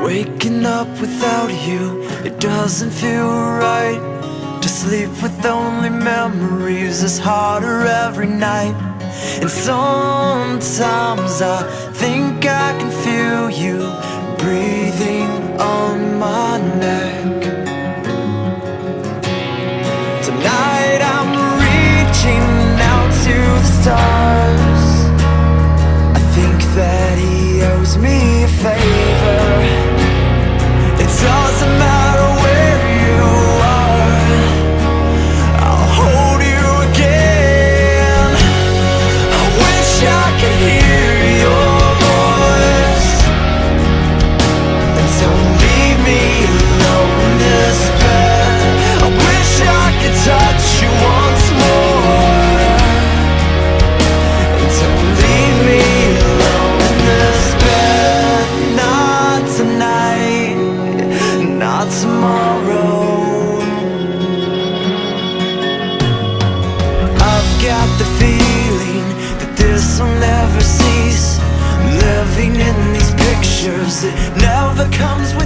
Waking up without you, it doesn't feel right. To sleep with only memories is harder every night. And sometimes I think I can feel you breathing on my neck. Tonight I'm reaching out to the stars. I think that he owes me a favor. It doesn't matter where you are, I'll hold you again. I wish I could hear your voice, and don't leave me alone in this bed. I wish I could touch you once more, and don't leave me alone in this bed. Not tonight, not tomorrow. I've got the feeling that this will never cease. Living in these pictures, it never comes with